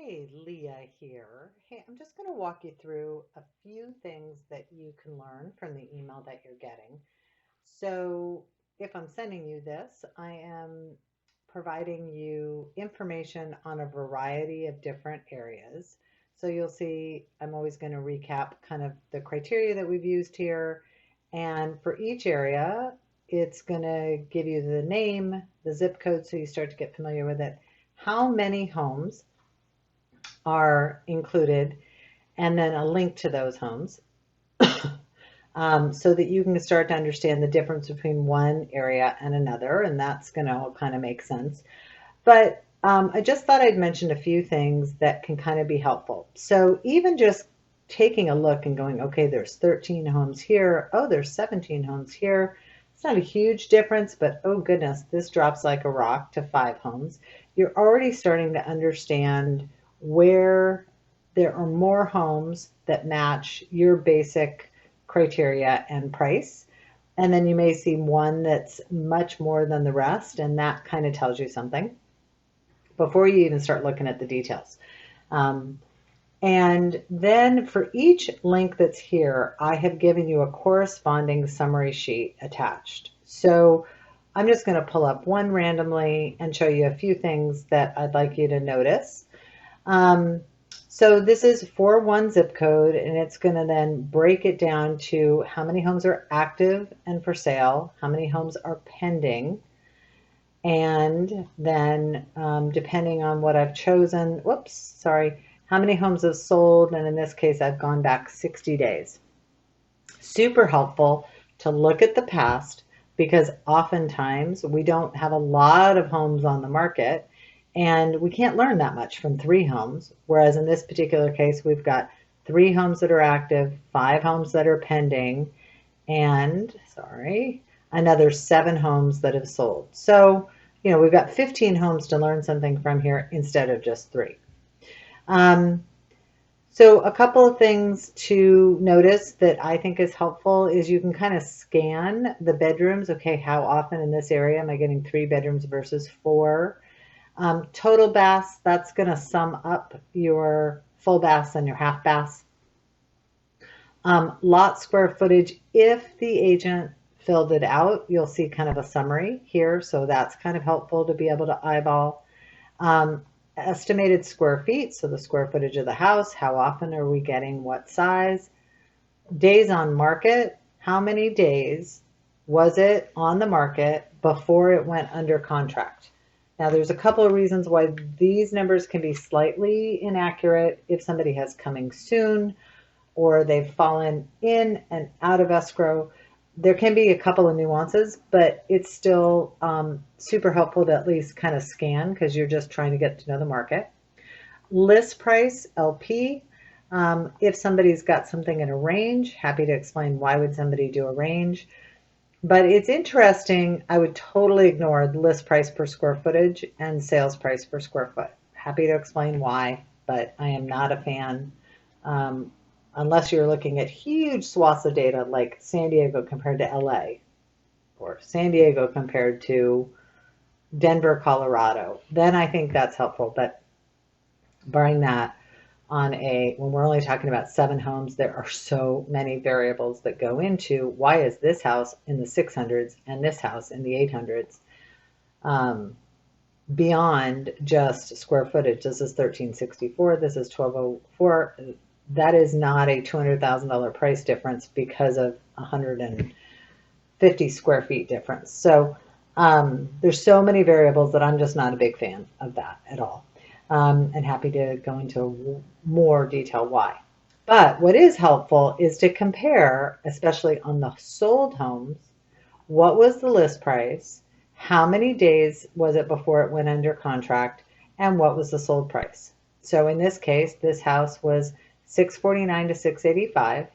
Hey, Leah here. Hey, I'm just going to walk you through a few things that you can learn from the email that you're getting. So, if I'm sending you this, I am providing you information on a variety of different areas. So, you'll see I'm always going to recap kind of the criteria that we've used here. And for each area, it's going to give you the name, the zip code, so you start to get familiar with it, how many homes are included, and then a link to those homes so that you can start to understand the difference between one area and another, and that's going to all kind of make sense. But I just thought I'd mention a few things that can kind of be helpful. So even just taking a look and going, okay, there's 13 homes here. Oh, there's 17 homes here. It's not a huge difference, but oh goodness, this drops like a rock to 5 homes. You're already starting to understand where there are more homes that match your basic criteria and price. And then you may see one that's much more than the rest, and that kind of tells you something before you even start looking at the details. Um, and then for each link that's here, I have given you a corresponding summary sheet attached. So I'm just going to pull up one randomly and show you a few things that I'd like you to notice. Um, so this is for one zip code, and it's going to then break it down to how many homes are active and for sale, how many homes are pending, and then depending on what I've chosen, whoops, sorry, how many homes have sold, and in this case, I've gone back 60 days. Super helpful to look at the past because oftentimes we don't have a lot of homes on the market and we can't learn that much from 3 homes. Whereas in this particular case, we've got 3 homes that are active, 5 homes that are pending, and sorry, another 7 homes that have sold. So, we've got 15 homes to learn something from here instead of just 3. Um, so a couple of things to notice that I think is helpful is you can kind of scan the bedrooms. Okay, how often in this area am I getting 3 bedrooms versus 4? Total baths, that's going to sum up your full baths and your half baths. Lot square footage, if the agent filled it out, you'll see kind of a summary here. So that's kind of helpful to be able to eyeball. Estimated square feet, so the square footage of the house, how often are we getting what size? Days on market, how many days was it on the market before it went under contract? Now, there's a couple of reasons why these numbers can be slightly inaccurate if somebody has coming soon or they've fallen in and out of escrow. There can be a couple of nuances, but it's still super helpful to at least kind of scan because you're just trying to get to know the market. List price, LP. If somebody's got something in a range, happy to explain why would somebody do a range. But it's interesting, I would totally ignore the list price per square footage and sales price per square foot. Happy to explain why, but I am not a fan. Um, Unless you're looking at huge swaths of data like San Diego compared to LA or San Diego compared to Denver, Colorado, then I think that's helpful. But barring that, when we're only talking about 7 homes, there are so many variables that go into why is this house in the 600s and this house in the 800s, beyond just square footage. This is 1364, this is 1204. That is not a $200,000 price difference because of 150 square feet difference. So there's so many variables that I'm just not a big fan of that at all. And happy to go into more detail why. But what is helpful is to compare, especially on the sold homes, what was the list price, how many days was it before it went under contract, and what was the sold price. So in this case, this house was 649 to 685,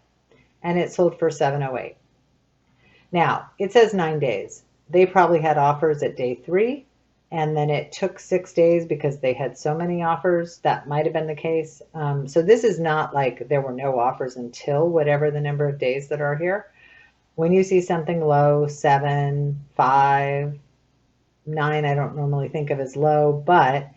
and it sold for 708. Now, it says 9 days. They probably had offers at day 3, and then it took 6 days because they had so many offers. That might have been the case. So this is not like there were no offers until whatever the number of days that are here. When you see something low, 7, 5, 9, I don't normally think of as low, but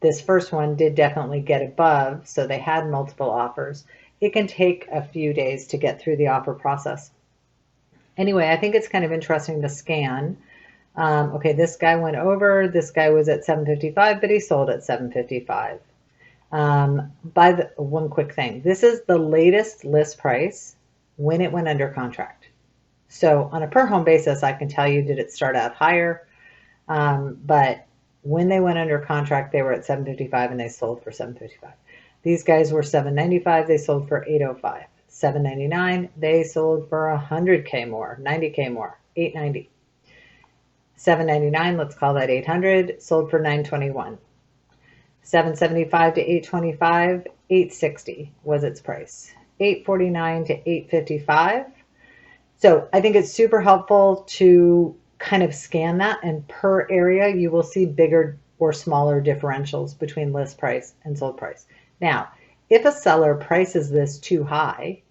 this first one did definitely get above, so they had multiple offers. It can take a few days to get through the offer process. Anyway, I think it's kind of interesting to scan. Okay, this guy went over. This guy was at 755, but he sold at 755. One quick thing, this is the latest list price when it went under contract. So on a per home basis, I can tell you, did it start out higher? But when they went under contract, they were at 755 and they sold for 755. These guys were 795, they sold for 805. 799, they sold for 100K more, 90K more, 890. 799, let's call that 800, sold for 921. 775 to 825, 860 was its price. 849 to 855. So I think it's super helpful to kind of scan that, and per area you will see bigger or smaller differentials between list price and sold price. Now, if a seller prices this too high,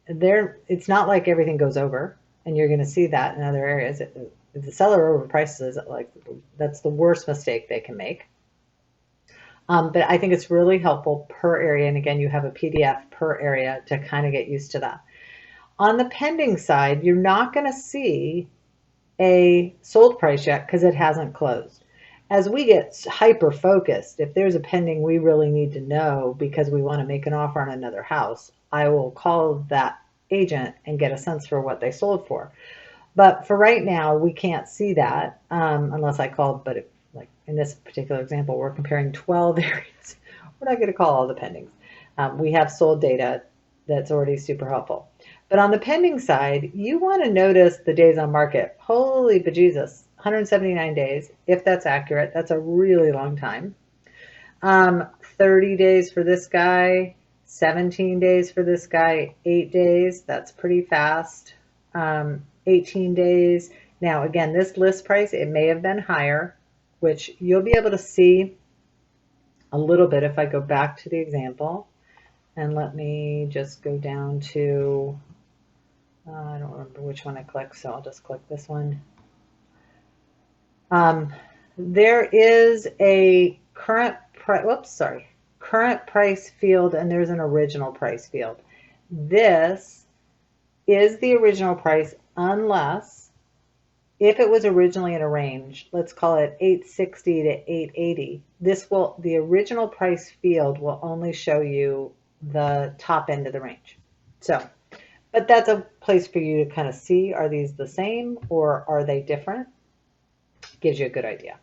it's not like everything goes over, and you're going to see that in other areas. If the seller overprices it, like, that's the worst mistake they can make. But I think it's really helpful per area, and again, you have a PDF per area to kind of get used to that. On the pending side, you're not going to see a sold price yet because it hasn't closed. As we get hyper focused, if there's a pending we really need to know because we want to make an offer on another house, I will call that agent and get a sense for what they sold for. But for right now, we can't see that unless I call. But if, like in this particular example, we're comparing 12 areas. We're not going to call all the pendings. We have sold data that's already super helpful. But on the pending side, you want to notice the days on market. Holy bejesus, 179 days. If that's accurate, that's a really long time. 30 days for this guy, 17 days for this guy, 8 days. That's pretty fast. 18 days. Now, again, this list price, it may have been higher, which you'll be able to see a little bit if I go back to the example. And let me just go down to, I don't remember which one I clicked, so I'll just click this one. There is a current price field, and there's an original price field. This is the original price unless, if it was originally in a range, let's call it 860 to 880, the original price field will only show you the top end of the range. So, but that's a place for you to kind of see, are these the same or are they different? Gives you a good idea.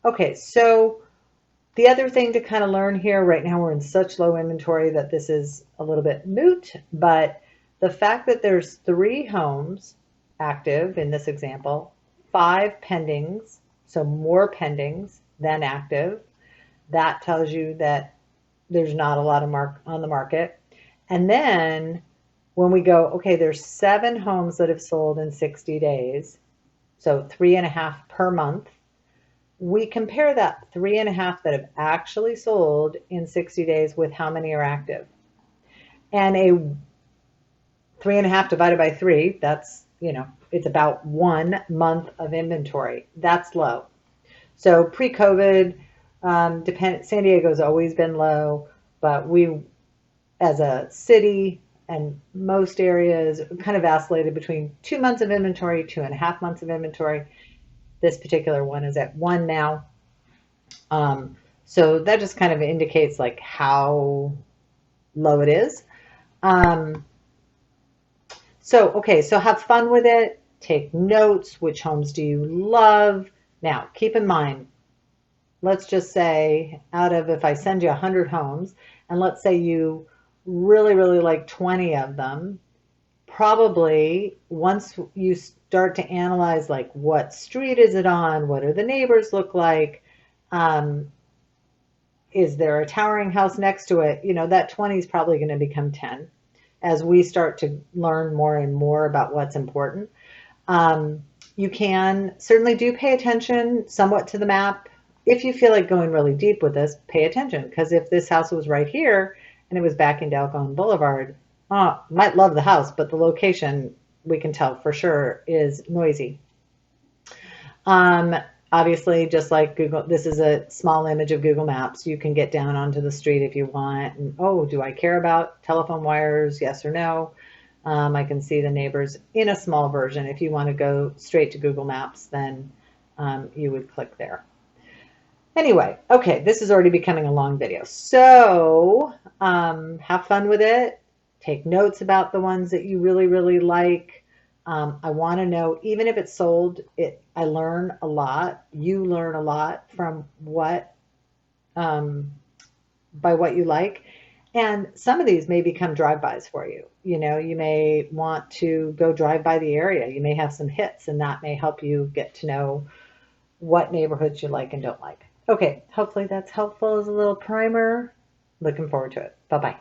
Okay, so the other thing to kind of learn here, right now we're in such low inventory that this is a little bit moot, but the fact that there's 3 homes active in this example, 5 pendings, so more pendings than active, that tells you that there's not a lot of on the market. And then when we go, okay, there's 7 homes that have sold in 60 days, so 3.5 per month. We compare that 3.5 that have actually sold in 60 days with how many are active. And a 3.5 divided by 3, that's, it's about 1 month of inventory. That's low. So pre-COVID, San Diego's always been low, but we, as a city and most areas, kind of vacillated between 2 months of inventory, 2.5 months of inventory. This particular one is at 1 now. So that just kind of indicates like how low it is. So have fun with it. Take notes. Which homes do you love? Now, keep in mind, let's just say if I send you 100 homes, and let's say you really, really like 20 of them, probably once you start to analyze like what street is it on, what do the neighbors look like, is there a towering house next to it, that 20 is probably going to become 10 as we start to learn more and more about what's important. You can certainly do pay attention somewhat to the map. If you feel like going really deep with this, pay attention, because if this house was right here and it was back in El Cajon Boulevard, might love the house, but the location, we can tell for sure, is noisy. Obviously, just like Google, this is a small image of Google Maps. You can get down onto the street if you want. And, oh, do I care about telephone wires? Yes or no? I can see the neighbors in a small version. If you want to go straight to Google Maps, then you would click there. Anyway, okay, this is already becoming a long video. So have fun with it. Take notes about the ones that you really, really like. I want to know, even if it's sold, I learn a lot. You learn a lot from um, by what you like. And some of these may become drive-bys for you. You know, you may want to go drive by the area. You may have some hits, and that may help you get to know what neighborhoods you like and don't like. Okay, hopefully that's helpful as a little primer. Looking forward to it. Bye-bye.